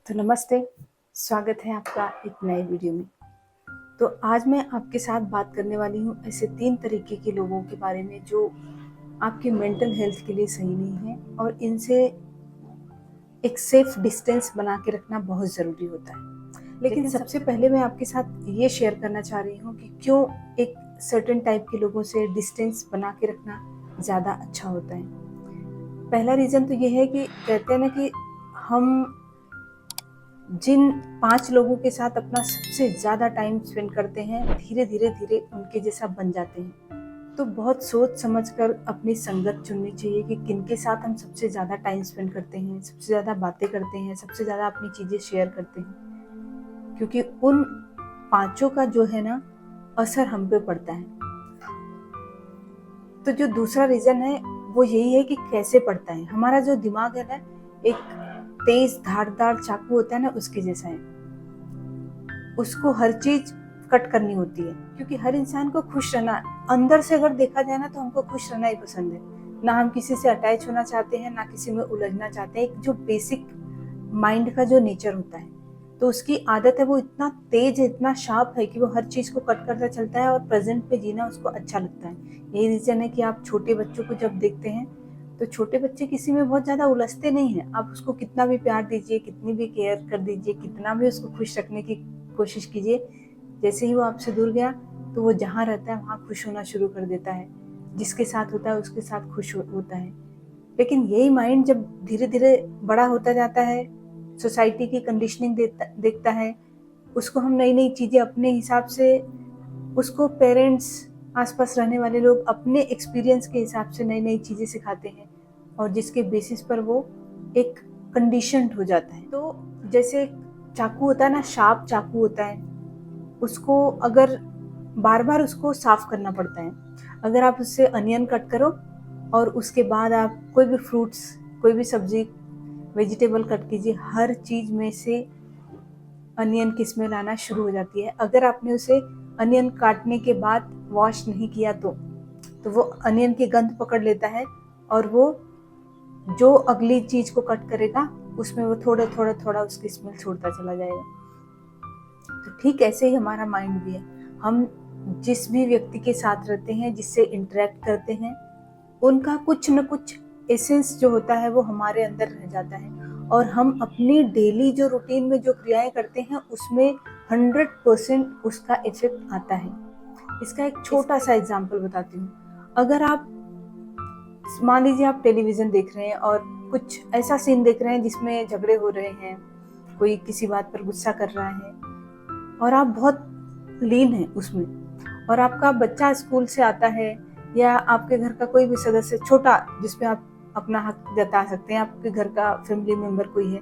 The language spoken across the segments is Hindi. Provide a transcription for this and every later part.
तो नमस्ते, स्वागत है आपका एक नए वीडियो में। तो आज मैं आपके साथ बात करने वाली हूँ ऐसे 3 तरीके के लोगों के बारे में जो आपकी मेंटल हेल्थ के लिए सही नहीं है और इनसे एक सेफ डिस्टेंस बना के रखना बहुत ज़रूरी होता है। लेकिन सबसे पहले मैं आपके साथ ये शेयर करना चाह रही हूँ कि क्यों एक सर्टेन टाइप के लोगों से डिस्टेंस बना के रखना ज़्यादा अच्छा होता है। पहला रीज़न तो ये है कि कहते हैं ना कि हम जिन 5 लोगों के साथ अपना सबसे ज़्यादा टाइम स्पेंड करते हैं, धीरे-धीरे उनके जैसा बन जाते हैं। तो बहुत सोच समझ कर अपनी संगत चुननी चाहिए कि किनके साथ हम सबसे ज़्यादा टाइम स्पेंड करते हैं, सबसे ज़्यादा बातें करते हैं, सबसे ज़्यादा अपनी चीज़ें शेयर करते हैं। क्योंकि उन पाँचों का जो है ना असर हम पे पड़ता है। तो जो दूसरा रीज़न है वो यही है कि कैसे पड़ता है। हमारा जो दिमाग है ना एक तेज धारदार चाकू होता है ना उसके जैसा है। उसको हर चीज कट करनी होती है क्योंकि हर इंसान को खुश रहना, अंदर से अगर देखा जाए ना तो हमको खुश रहना ही पसंद है। ना हम किसी से अटैच होना चाहते हैं, ना किसी में उलझना चाहते हैं। एक जो बेसिक माइंड का जो नेचर होता है तो उसकी आदत है, वो इतना तेज है, इतना शार्प है कि वो हर चीज को कट करता चलता है और प्रेजेंट पे जीना उसको अच्छा लगता है। यही रीजन है कि आप छोटे बच्चों को जब देखते हैं तो छोटे बच्चे किसी में बहुत ज्यादा उलझते नहीं हैं। आप उसको कितना भी प्यार दीजिए, कितनी भी केयर कर दीजिए, कितना भी उसको खुश रखने की कोशिश कीजिए, जैसे ही वो आपसे दूर गया तो वो जहाँ रहता है वहाँ खुश होना शुरू कर देता है। जिसके साथ होता है उसके साथ खुश होता है। लेकिन यही माइंड जब धीरे धीरे बड़ा होता जाता है, सोसाइटी की कंडीशनिंग देखता है, उसको हम नई नई चीज़ें अपने हिसाब से, उसको पेरेंट्स, आसपास रहने वाले लोग अपने एक्सपीरियंस के हिसाब से नई नई चीज़ें सिखाते हैं और जिसके बेसिस पर वो एक कंडीशन्ड हो जाता है। तो जैसे चाकू होता है ना, शार्प चाकू होता है, उसको अगर बार बार उसको साफ करना पड़ता है। अगर आप उससे अनियन कट करो और उसके बाद आप कोई भी फ्रूट्स, कोई भी सब्जी, वेजिटेबल कट कीजिए, हर चीज में से अनियन की स्मेल आना शुरू हो जाती है। अगर आपने उसे अनियन काटने के बाद वॉश नहीं किया तो वो अनियन की गंध पकड़ लेता है और वो जो अगली चीज को कट करेगा उसमें वो थोड़ा थोड़ा थोड़ा उसकी स्मेल छोड़ता चला जाएगा। तो ठीक ऐसे ही हमारा माइंड भी है। हम जिस भी व्यक्ति के साथ रहते हैं, जिससे इंटरेक्ट करते हैं, उनका कुछ न कुछ एसेंस जो होता है वो हमारे अंदर रह जाता है और हम अपनी डेली जो रूटीन में जो क्रियाएं करते हैं उसमें 100% उसका इफेक्ट आता है। इसका एक छोटा सा एग्जाम्पल बताती हूँ। अगर आप मान लीजिए आप टेलीविजन देख रहे हैं और कुछ ऐसा सीन देख रहे हैं जिसमें झगड़े हो रहे हैं, कोई किसी बात पर गुस्सा कर रहा है और आप बहुत लीन हैं उसमें, और आपका बच्चा स्कूल से आता है या आपके घर का कोई भी सदस्य छोटा जिसपे आप अपना हक जता सकते हैं, आपके घर का फैमिली मेंबर कोई है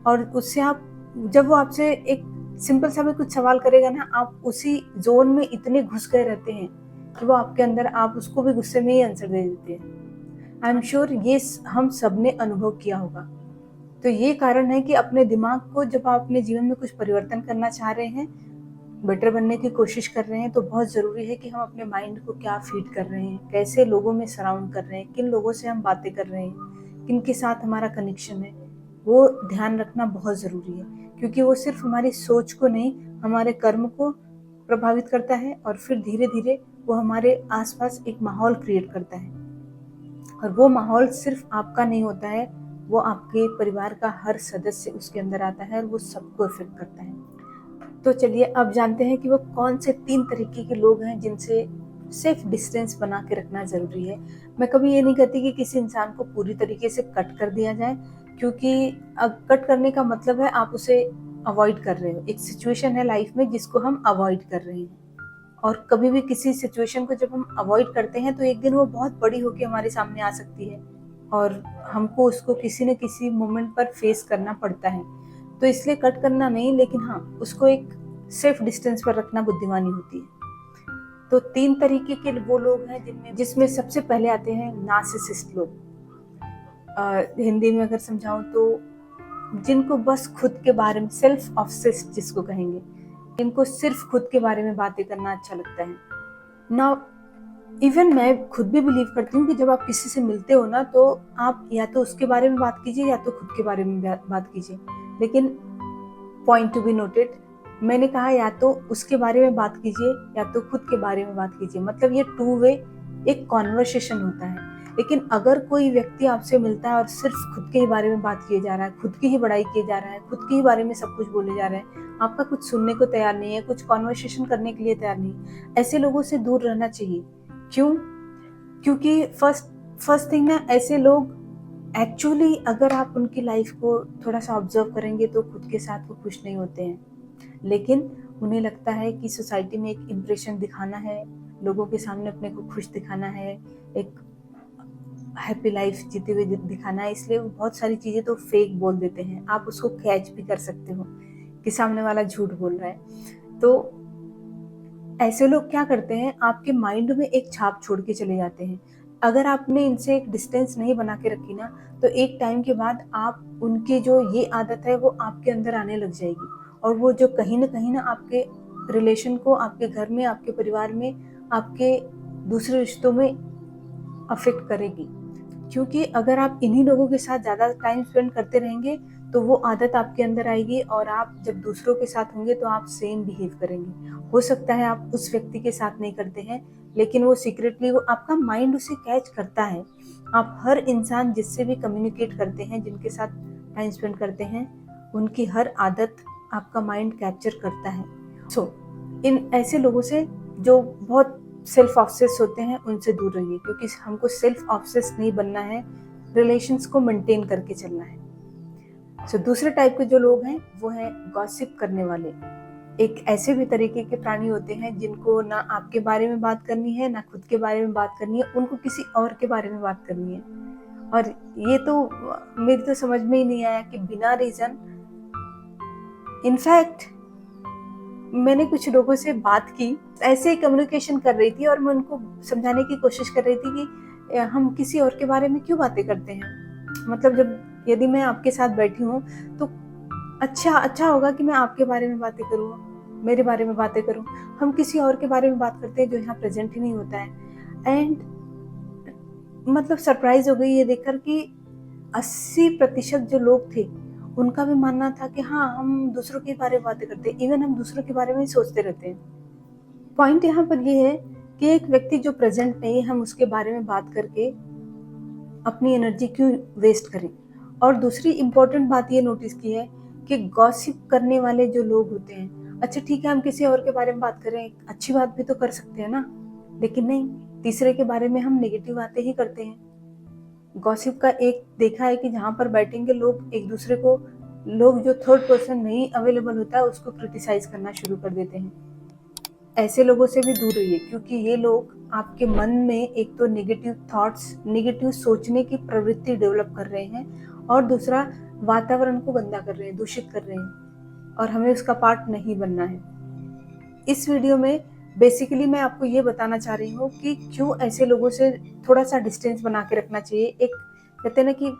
और उससे आप, जब वो आपसे एक सिंपल सा भी कुछ सवाल करेगा ना, आप उसी जोन में इतने घुस गए रहते हैं कि वो आपके अंदर, आप उसको भी गुस्से में ही आंसर दे देते हैं। आई एम श्योर ये हम सब ने अनुभव किया होगा। तो ये कारण है कि अपने दिमाग को, जब आप अपने जीवन में कुछ परिवर्तन करना चाह रहे हैं, बेटर बनने की कोशिश कर रहे हैं, तो बहुत ज़रूरी है कि हम अपने माइंड को क्या फीड कर रहे हैं, कैसे लोगों में सराउंड कर रहे हैं, किन लोगों से हम बातें कर रहे हैं, किन के साथ हमारा कनेक्शन है, वो ध्यान रखना बहुत ज़रूरी है। क्योंकि वो सिर्फ हमारी सोच को नहीं, हमारे कर्म को प्रभावित करता है और फिर धीरे धीरे वो हमारे आसपास एक माहौल क्रिएट करता है। और वो माहौल सिर्फ आपका नहीं होता है, वो आपके परिवार का हर सदस्य उसके अंदर आता है और वो सबको इफेक्ट करता है। तो चलिए अब जानते हैं कि वो कौन से 3 तरीके के लोग हैं जिनसे सेफ डिस्टेंस बना के रखना ज़रूरी है। मैं कभी ये नहीं कहती कि किसी इंसान को पूरी तरीके से कट कर दिया जाए, क्योंकि अब कट करने का मतलब है आप उसे अवॉइड कर रहे हो। एक सिचुएशन है लाइफ में जिसको हम अवॉइड कर रहे हैं, और कभी भी किसी सिचुएशन को जब हम अवॉइड करते हैं तो एक दिन वो बहुत बड़ी होकर हमारे सामने आ सकती है और हमको उसको किसी न किसी मोमेंट पर फेस करना पड़ता है। तो इसलिए कट करना नहीं, लेकिन हाँ, उसको एक सेफ डिस्टेंस पर रखना बुद्धिमानी होती है। तो 3 तरीके के वो लोग हैं जिसमें सबसे पहले आते हैं नार्सिसिस्ट लोग। हिंदी में अगर समझाऊं तो जिनको बस खुद के बारे में, सेल्फ ऑब्सेस्ड जिसको कहेंगे, इनको सिर्फ खुद के बारे में बातें करना अच्छा लगता है ना। इवन मैं खुद भी बिलीव करती हूँ कि जब आप किसी से मिलते हो ना, तो आप या तो उसके बारे में बात कीजिए या तो खुद के बारे में बात कीजिए, लेकिन पॉइंट टू बी नोटेड, मैंने कहा या तो उसके बारे में बात कीजिए या तो खुद के बारे में बात कीजिए, मतलब ये टू वे एक कॉन्वर्सेशन होता है। लेकिन अगर कोई व्यक्ति आपसे मिलता है और सिर्फ खुद के ही बारे में बात किए जा रहा है, खुद की ही बड़ाई किए जा रहा है, खुद के ही बारे में सब कुछ बोले जा रहे हैं, आपका कुछ सुनने को तैयार नहीं है, कुछ कॉन्वर्सेशन करने के लिए तैयार नहीं, ऐसे लोगों से दूर रहना चाहिए। क्यों? क्योंकि फर्स्ट थिंग ना, ऐसे लोग एक्चुअली अगर आप उनकी लाइफ को थोड़ा सा ऑब्जर्व करेंगे तो खुद के साथ वो खुश नहीं होते हैं, लेकिन उन्हें लगता है कि सोसाइटी में एक इम्प्रेशन दिखाना है, लोगों के सामने अपने को खुश दिखाना है, एक हैप्पी लाइफ जीते हुए दिखाना है, इसलिए वो बहुत सारी चीज़ें तो फेक बोल देते हैं। आप उसको कैच भी कर सकते हो कि सामने वाला झूठ बोल रहा है। तो ऐसे लोग क्या करते हैं, आपके माइंड में एक छाप छोड़ के चले जाते हैं। अगर आपने इनसे एक डिस्टेंस नहीं बना के रखी ना, तो एक टाइम के बाद आप उनकी जो ये आदत है वो आपके अंदर आने लग जाएगी, और वो जो कहीं ना आपके रिलेशन को, आपके घर में, आपके परिवार में, आपके दूसरे रिश्तों में अफेक्ट करेगी। क्योंकि अगर आप इन्हीं लोगों के साथ ज़्यादा टाइम स्पेंड करते रहेंगे तो वो आदत आपके अंदर आएगी, और आप जब दूसरों के साथ होंगे तो आप सेम बिहेव करेंगे। हो सकता है आप उस व्यक्ति के साथ नहीं करते हैं, लेकिन वो सीक्रेटली, वो आपका माइंड उसे कैच करता है। आप हर इंसान जिससे भी कम्युनिकेट करते हैं, जिनके साथ टाइम स्पेंड करते हैं, उनकी हर आदत आपका माइंड कैप्चर करता है। इन ऐसे लोगों से जो बहुत सेल्फ ऑब्सेस होते हैं, उनसे दूर रहिए, क्योंकि हमको सेल्फ ऑब्सेस नहीं बनना है, रिलेशंस को मेंटेन करके चलना है। दूसरे टाइप के जो लोग हैं वो हैं गॉसिप करने वाले। एक ऐसे भी तरीके के प्राणी होते हैं जिनको ना आपके बारे में बात करनी है, ना खुद के बारे में बात करनी है, उनको किसी और के बारे में बात करनी है। और ये तो मेरी तो समझ में ही नहीं आया कि बिना रीजन, इनफैक्ट मैंने कुछ लोगों से बात की, ऐसे ही कम्युनिकेशन कर रही थी और मैं उनको समझाने की कोशिश कर रही थी कि हम किसी और के बारे में क्यों बातें करते हैं। मतलब यदि मैं आपके साथ बैठी हूँ तो अच्छा होगा कि मैं आपके बारे में बातें करूँ, मेरे बारे में बातें करूँ। हम किसी और के बारे में बात करते हैं जो यहाँ प्रेजेंट ही नहीं होता है। एंड मतलब सरप्राइज हो गई ये देखकर कि 80% जो लोग थे उनका भी मानना था कि हाँ, हम दूसरों के बारे में बातें करते हैं, इवन हम दूसरों के बारे में ही सोचते रहते हैं। पॉइंट यहाँ पर ये है कि एक व्यक्ति जो प्रेजेंट नहीं है, हम उसके बारे में बात करके अपनी एनर्जी क्यों वेस्ट करें। और दूसरी इम्पोर्टेंट बात ये नोटिस की है कि गॉसिप करने वाले जो लोग होते हैं, अच्छा ठीक है, हम किसी और के बारे में बात करें, अच्छी बात भी तो कर सकते हैं ना, लेकिन नहीं, तीसरे के बारे में हम नेगेटिव बातें ही करते हैं। गॉसिप का एक देखा है कि जहाँ पर बैठेंगे लोग एक दूसरे को, लोग जो थर्ड पर्सन नहीं अवेलेबल होता है उसको क्रिटिसाइज करना शुरू कर देते हैं। ऐसे लोगों से भी दूर रहिए, क्योंकि ये लोग आपके मन में एक तो नेगेटिव थॉट्स, नेगेटिव सोचने की प्रवृत्ति डेवलप कर रहे हैं, और दूसरा वातावरण को गंदा कर रहे हैं, दूषित कर रहे हैं, और हमें उसका पार्ट नहीं बनना है। इस वीडियो में बेसिकली मैं आपको ये बताना चाह रही हूँ कि क्यों ऐसे लोगों से थोड़ा सा डिस्टेंस बना के रखना चाहिए। एक कहते हैं ना कि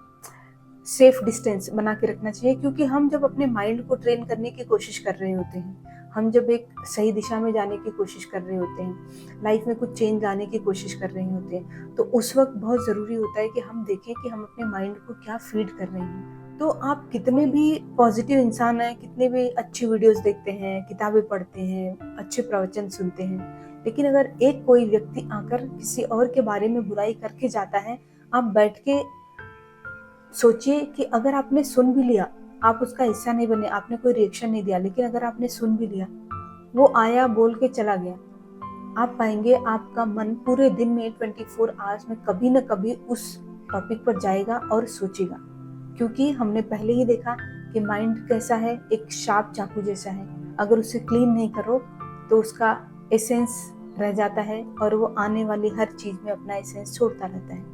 सेफ डिस्टेंस बना के रखना चाहिए, क्योंकि हम जब अपने माइंड को ट्रेन करने की कोशिश कर रहे होते हैं, हम जब एक सही दिशा में जाने की कोशिश कर रहे होते हैं, लाइफ में कुछ चेंज लाने की कोशिश कर रहे होते हैं, तो उस वक्त बहुत ज़रूरी होता है कि हम देखें कि हम अपने माइंड को क्या फीड कर रहे हैं। तो आप कितने भी पॉजिटिव इंसान हैं, कितने भी अच्छी वीडियोस देखते हैं, किताबें पढ़ते हैं, अच्छे प्रवचन सुनते हैं, लेकिन अगर एक कोई व्यक्ति आकर किसी और के बारे में बुराई करके जाता है, आप बैठ के सोचिए कि अगर आपने सुन भी लिया, आप उसका हिस्सा नहीं बने, आपने कोई रिएक्शन नहीं दिया, लेकिन अगर आपने सुन भी लिया, वो आया बोल के चला गया, आप पाएंगे आपका मन पूरे दिन में 24 आवर्स में कभी न कभी उस टॉपिक पर जाएगा और सोचेगा। क्योंकि हमने पहले ही देखा कि माइंड कैसा है, एक शार्प चाकू जैसा है, अगर उसे क्लीन नहीं करो तो उसका एसेंस रह जाता है और वो आने वाली हर चीज में अपना एसेंस छोड़ता रहता है।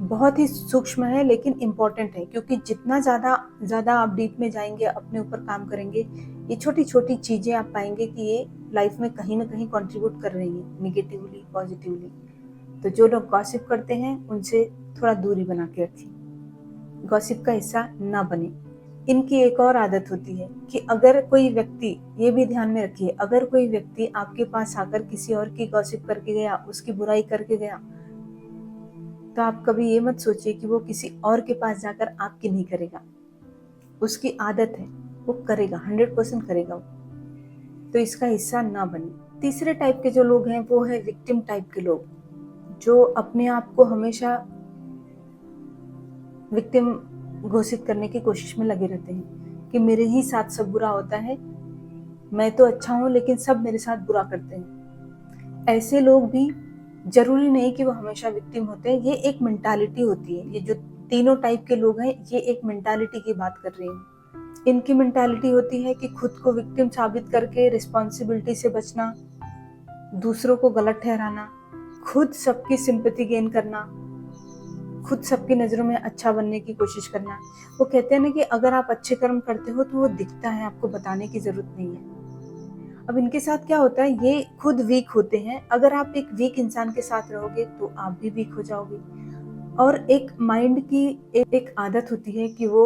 बहुत ही सूक्ष्म है लेकिन इम्पोर्टेंट है, क्योंकि जितना ज़्यादा आप डीप में जाएंगे, अपने ऊपर काम करेंगे, ये छोटी छोटी चीज़ें आप पाएंगे कि ये लाइफ में कहीं ना कहीं कंट्रीब्यूट कर रही हैं, निगेटिवली पॉजिटिवली। तो जो लोग गॉसिप करते हैं उनसे थोड़ा दूरी बना के रखिए, गॉसिप का हिस्सा ना बने। इनकी एक और आदत होती है कि अगर कोई व्यक्ति, ये भी ध्यान में रखिए, अगर कोई व्यक्ति आपके पास आकर किसी और की गॉसिप करके गया, उसकी बुराई करके गया, तो आप कभी ये मत सोचिए कि वो किसी और के पास जाकर आपकी नहीं करेगा। उसकी आदत है, वो करेगा, 100% करेगा वो। तो इसका हिस्सा ना बने। तीसरे टाइप के जो लोग हैं वो है विक्टिम टाइप के लोग, जो अपने आप को हमेशा विक्टिम घोषित करने की कोशिश में लगे रहते हैं कि मेरे ही साथ सब बुरा होता है, मैं तो अच्छा हूँ लेकिन सब मेरे साथ बुरा करते हैं। ऐसे लोग भी जरूरी नहीं कि वो हमेशा विक्टिम होते हैं, ये एक मेंटालिटी होती है। ये जो तीनों टाइप के लोग हैं, ये एक मेंटालिटी की बात कर रही हूँ। इनकी मेंटालिटी होती है कि खुद को विक्टिम साबित करके रिस्पॉन्सिबिलिटी से बचना, दूसरों को गलत ठहराना, खुद सबकी सिंपैथी गेन करना, खुद सबकी नजरों में अच्छा बनने की कोशिश करना। वो कहते हैं ना कि अगर आप अच्छे कर्म करते हो तो वो दिखता है, आपको बताने की जरूरत नहीं है। अब इनके साथ क्या होता है, ये खुद वीक होते हैं। अगर आप एक वीक इंसान के साथ रहोगे तो आप भी वीक हो जाओगे। और एक माइंड की एक आदत होती है कि वो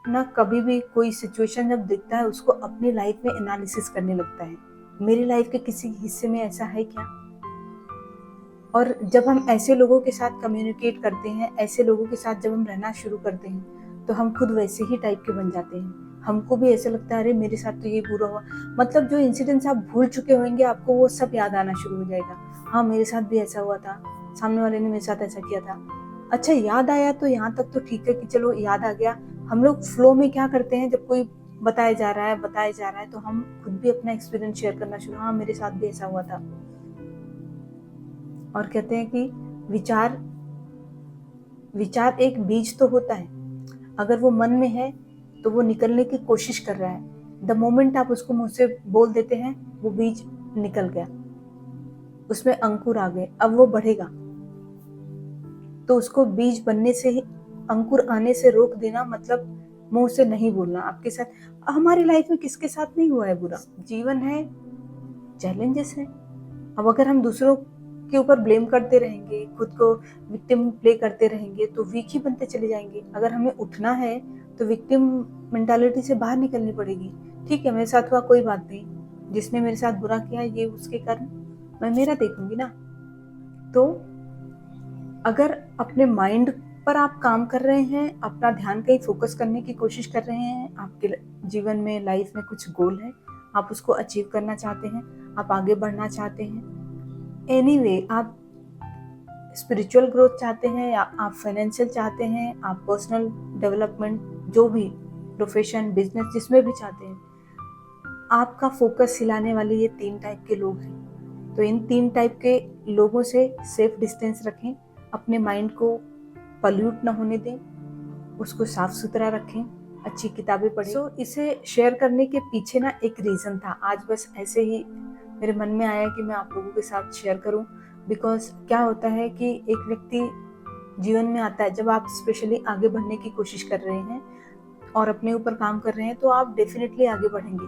ना कभी भी कोई सिचुएशन जब दिखता है उसको अपनी लाइफ में एनालिसिस करने लगता है, मेरी लाइफ के किसी हिस्से में ऐसा है क्या। और जब हम ऐसे लोगों के साथ कम्युनिकेट करते हैं, ऐसे लोगों के साथ जब हम रहना शुरू करते हैं तो हम खुद वैसे ही टाइप के बन जाते हैं। हमको भी ऐसा लगता है अरे मेरे साथ तो ये बुरा हुआ, मतलब जो इंसिडेंट्स आप भूल चुके होंगे आपको वो सब याद आना शुरू हो जाएगा। हाँ मेरे साथ भी ऐसा हुआ था, सामने वाले ने मेरे साथ ऐसा किया था। अच्छा याद आया तो यहाँ तक तो ठीक है कि चलो याद आ गया। हम लोग फ्लो में क्या करते हैं, जब कोई बताया जा रहा है तो हम खुद भी अपना एक्सपीरियंस शेयर करना शुरू, हाँ मेरे साथ भी ऐसा हुआ था। और कहते हैं कि विचार एक बीज तो होता है, अगर वो मन में है तो वो निकलने की कोशिश कर रहा है। द मोमेंट आप उसको मुंह से बोल देते हैं वो बीज निकल गया, उसमें अंकुर आ गए, अब वो बढ़ेगा। तो उसको बीज बनने से ही, अंकुर आने से रोक देना मतलब मुंह से नहीं बोलना। आपके साथ, हमारी लाइफ में किसके साथ नहीं हुआ है बुरा, जीवन है, चैलेंजेस है। अब अगर हम दूसरों के ऊपर ब्लेम करते रहेंगे, खुद को विक्टिम प्ले करते रहेंगे तो वीक ही बनते चले जाएंगे। अगर हमें उठना है तो विक्टिम मेंटालिटी से बाहर निकलनी पड़ेगी। ठीक है मेरे साथ हुआ, कोई बात नहीं, जिसने मेरे साथ बुरा किया ये उसके कर्म, मैं मेरा देखूंगी ना। तो अगर अपने माइंड पर आप काम कर रहे हैं, अपना ध्यान कहीं फोकस करने की कोशिश कर रहे हैं, आपके जीवन में लाइफ में कुछ गोल है, आप उसको अचीव करना चाहते हैं, आप आगे बढ़ना चाहते हैं, एनीवे आप स्पिरिचुअल ग्रोथ चाहते हैं या आप फाइनेंशियल चाहते हैं, आप पर्सनल डेवलपमेंट, जो भी प्रोफेशन बिजनेस जिसमें भी चाहते हैं, आपका फोकस हिलाने वाले ये 3 टाइप के लोग हैं। तो इन 3 टाइप के लोगों से सेफ डिस्टेंस रखें, अपने माइंड को पल्यूट ना होने दें, उसको साफ सुथरा रखें, अच्छी किताबें पढ़ें। सो इसे शेयर करने के पीछे ना एक रीज़न था, आज बस ऐसे ही मेरे मन में आया कि मैं आप लोगों के साथ शेयर करूं। बिकॉज क्या होता है कि एक व्यक्ति जीवन में आता है, जब आप स्पेशली आगे बढ़ने की कोशिश कर रहे हैं और अपने ऊपर काम कर रहे हैं तो आप डेफिनेटली आगे बढ़ेंगे,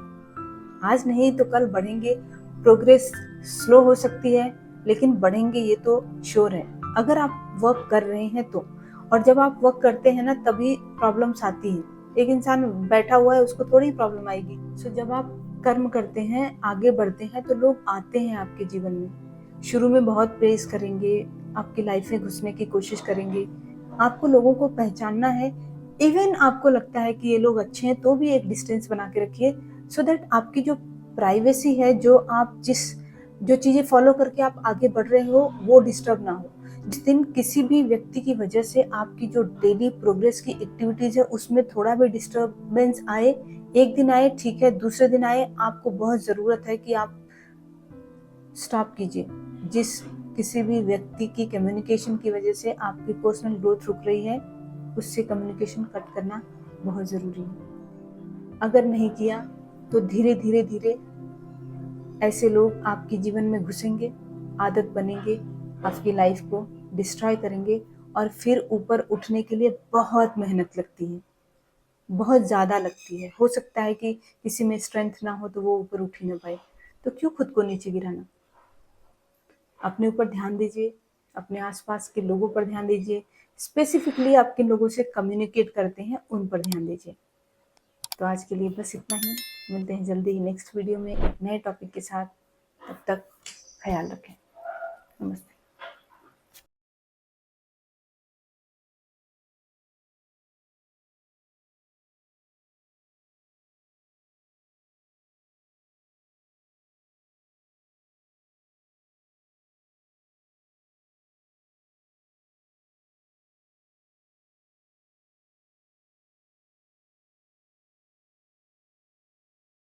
आज नहीं तो कल बढ़ेंगे। प्रोग्रेस स्लो हो सकती है लेकिन बढ़ेंगे, ये तो श्योर है, अगर आप वर्क कर रहे हैं तो। और जब आप वर्क करते हैं ना तभी प्रॉब्लम्स आती हैं। एक इंसान बैठा हुआ है उसको थोड़ी प्रॉब्लम आएगी। सो जब आप कर्म करते हैं, आगे बढ़ते हैं तो लोग आते हैं आपके जीवन में। शुरू में बहुत प्रेज करेंगे, आपकी लाइफ में घुसने की कोशिश करेंगे, आपको लोगों को पहचानना है। इवन आपको लगता है कि ये लोग अच्छे हैं तो भी एक डिस्टेंस बना के रखिए, सो दैट आपकी जो प्राइवेसी है, जो चीजें फॉलो करके आप आगे बढ़ रहे हो वो डिस्टर्ब ना हो। जिस दिन किसी भी व्यक्ति की वजह से आपकी जो डेली प्रोग्रेस की एक्टिविटीज है उसमें थोड़ा भी डिस्टर्बेंस आए, एक दिन आए ठीक है, दूसरे दिन आए, आपको बहुत जरूरत है कि आप स्टॉप कीजिए। जिस किसी भी व्यक्ति की कम्युनिकेशन की वजह से आपकी पर्सनल ग्रोथ रुक रही है, उससे कम्युनिकेशन कट करना बहुत ज़रूरी है। अगर नहीं किया तो धीरे धीरे धीरे ऐसे लोग आपके जीवन में घुसेंगे, आदत बनेंगे, आपकी लाइफ को डिस्ट्रॉय करेंगे और फिर ऊपर उठने के लिए बहुत मेहनत लगती है, बहुत ज़्यादा लगती है। हो सकता है कि किसी में स्ट्रेंथ ना हो तो वो ऊपर उठ ही ना पाए, तो क्यों खुद को नीचे गिराना। अपने ऊपर ध्यान दीजिए, अपने आसपास के लोगों पर ध्यान दीजिए, स्पेसिफिकली आप किन लोगों से कम्युनिकेट करते हैं उन पर ध्यान दीजिए। तो आज के लिए बस इतना ही, मिलते हैं जल्दी ही नेक्स्ट वीडियो में एक नए टॉपिक के साथ। तब तक ख्याल रखें। नमस्ते।